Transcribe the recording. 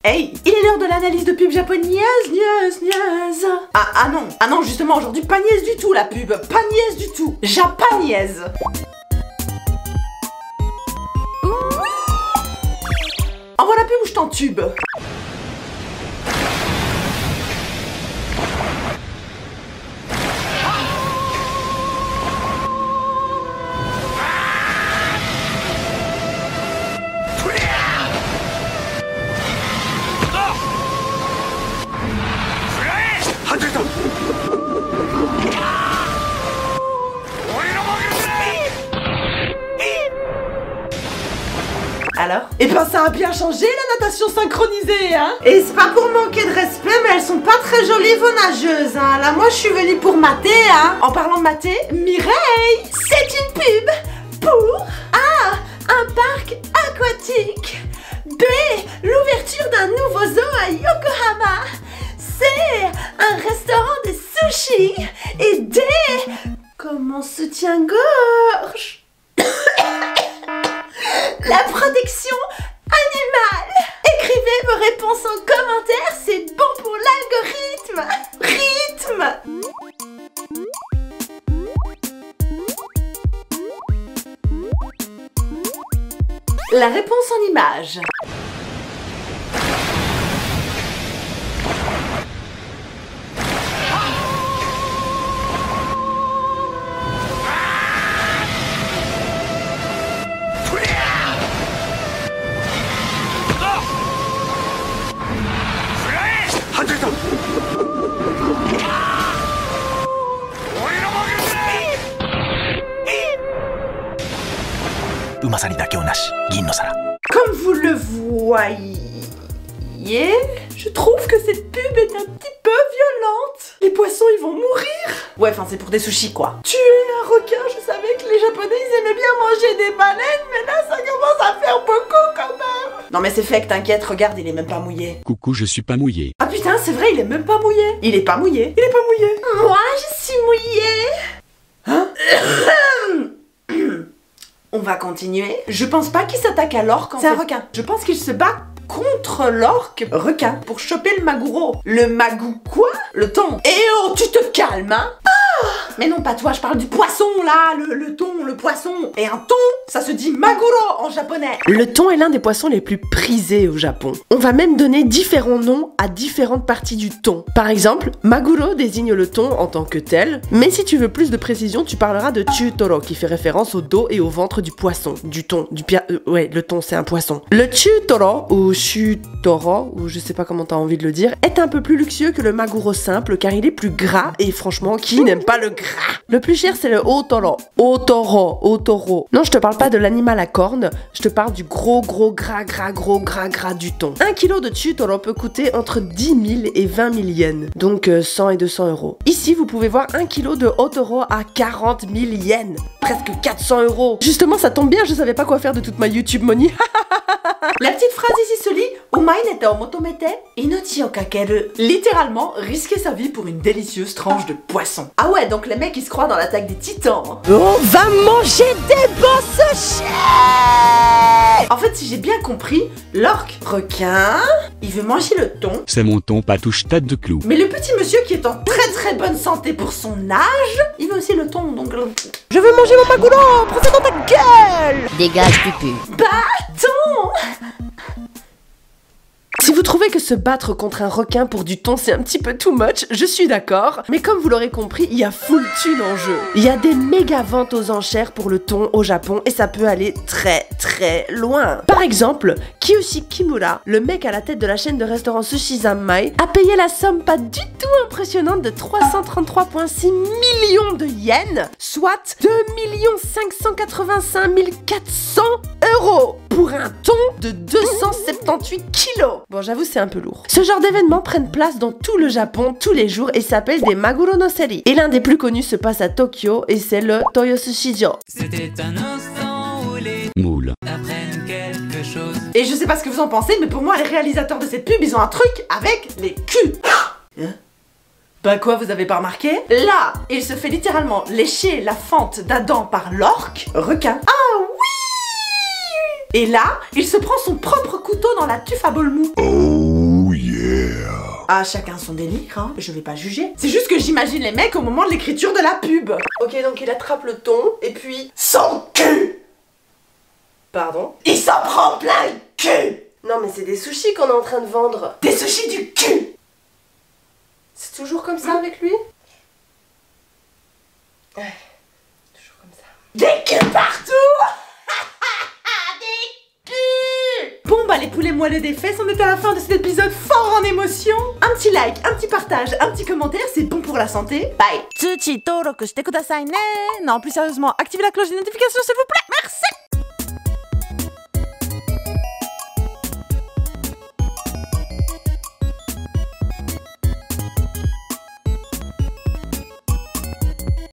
Hey, il est l'heure de l'analyse de pub japonaise, niaise. Ah non, justement aujourd'hui pas niaise du tout la pub, pas niaise du tout, japanaise. Envoie la pub ou je t'entube. Alors? Eh ben ça a bien changé la natation synchronisée, hein? Et c'est pas pour manquer de respect, mais elles sont pas très jolies vos nageuses, hein? Là moi je suis venue pour mater, hein? En parlant de mater, Mireille, c'est une pub pour A, un parc aquatique, B, l'ouverture d'un nouveau zoo à Yokohama, C, un restaurant de sushi, et D, comment se tient-gorge? La protection animale. Écrivez vos réponses en commentaire, c'est bon pour l'algorithme. La réponse en image. Comme vous le voyez, je trouve que cette pub est un petit peu violente. Les poissons ils vont mourir. Ouais, enfin c'est pour des sushis quoi. Tuer un requin, je savais que les japonais ils aimaient bien manger des baleines, mais là ça commence à faire beaucoup quand même. Non mais c'est fake, t'inquiète, regarde, il est même pas mouillé. Coucou, je suis pas mouillé. Ah putain, c'est vrai, il est même pas mouillé. Il est pas mouillé. Moi je suis mouillé. Hein? On va continuer. Je pense pas qu'il s'attaque à l'orque. C'est un requin. Je pense qu'il se bat contre l'orque requin pour choper le maguro. Le magou quoi? Le thon. Eh oh, tu te calmes, hein? Mais non, pas toi, je parle du poisson là, le thon, le poisson. Et un thon, ça se dit maguro en japonais. Le thon est l'un des poissons les plus prisés au Japon. On va même donner différents noms à différentes parties du thon. Par exemple, maguro désigne le thon en tant que tel, mais si tu veux plus de précision, tu parleras de chutoro qui fait référence au dos et au ventre du poisson, du thon, ouais, le thon c'est un poisson. Le chutoro ou chutoro, ou je sais pas comment t'as envie de le dire, est un peu plus luxueux que le maguro simple car il est plus gras et franchement, qui n'aime pas le gras? Le plus cher c'est le otoro. Otoro. Non, je te parle pas de l'animal à cornes, je te parle du gros gras du thon. 1 kg de chutoro peut coûter entre 10 000 et 20 000 yens, donc 100 et 200 euros. Ici, vous pouvez voir 1 kg de otoro à 40 000 yens, presque 400 euros. Justement, ça tombe bien, je savais pas quoi faire de toute ma YouTube money. La petite phrase ici se lit Umai neta o motomete inochi o kakeru. Littéralement, risquer sa vie pour une délicieuse tranche de poisson. Ah ouais, donc les mecs ils se croient dans l'attaque des titans. On va manger des bons sushis. En fait, si j'ai bien compris, l'orque requin, il veut manger le thon. C'est mon thon, pas touche tête de clou. Mais le petit monsieur qui est en très bonne santé pour son âge, il veut aussi le thon, donc... Je veux manger mon maguro, prends ça dans ta gueule. Dégage, pupu. Bâton. Si vous trouvez que se battre contre un requin pour du thon c'est un petit peu too much, je suis d'accord, mais comme vous l'aurez compris, il y a full thune en jeu. Il y a des méga ventes aux enchères pour le thon au Japon et ça peut aller très loin. Par exemple, Kiyoshi Kimura, le mec à la tête de la chaîne de restaurants Sushi Zanmai, a payé la somme pas du tout impressionnante de 333,6 millions de yens, soit 2 585 400 euros pour un thon de 278 kilos. Bon, j'avoue, c'est un peu lourd. Ce genre d'événements prennent place dans tout le Japon tous les jours et s'appellent des Maguro no Seri. Et l'un des plus connus se passe à Tokyo et c'est le Toyosushi-jo. C'était un instant où les Moule. apprennent quelque chose. Et je sais pas ce que vous en pensez, mais pour moi, les réalisateurs de cette pub, ils ont un truc avec les culs. Hein? Bah quoi, vous avez pas remarqué? Là, il se fait littéralement lécher la fente d'Adam par l'orque requin. Ah oui! Et là, il se prend son propre couteau dans la tuffe à bol mou. Ah, chacun son délire, hein. Je vais pas juger. C'est juste que j'imagine les mecs au moment de l'écriture de la pub. Ok, donc il attrape le thon, et puis... Son cul. Pardon? Il s'en prend plein le cul. Non mais c'est des sushis qu'on est en train de vendre. Des sushis du cul. C'est toujours comme ça avec lui? Ouais, toujours comme ça. Des culs partout. Des culs. Bon bah les poulets moelleux des fesses, on est à la fin de cet épisode fort en émotion. Un petit like, un petit partage, un petit commentaire, c'est bon pour la santé. Bye. Tsuchi toroku shite kudasai ne. Non, plus sérieusement, activez la cloche des notifications s'il vous plaît. Merci.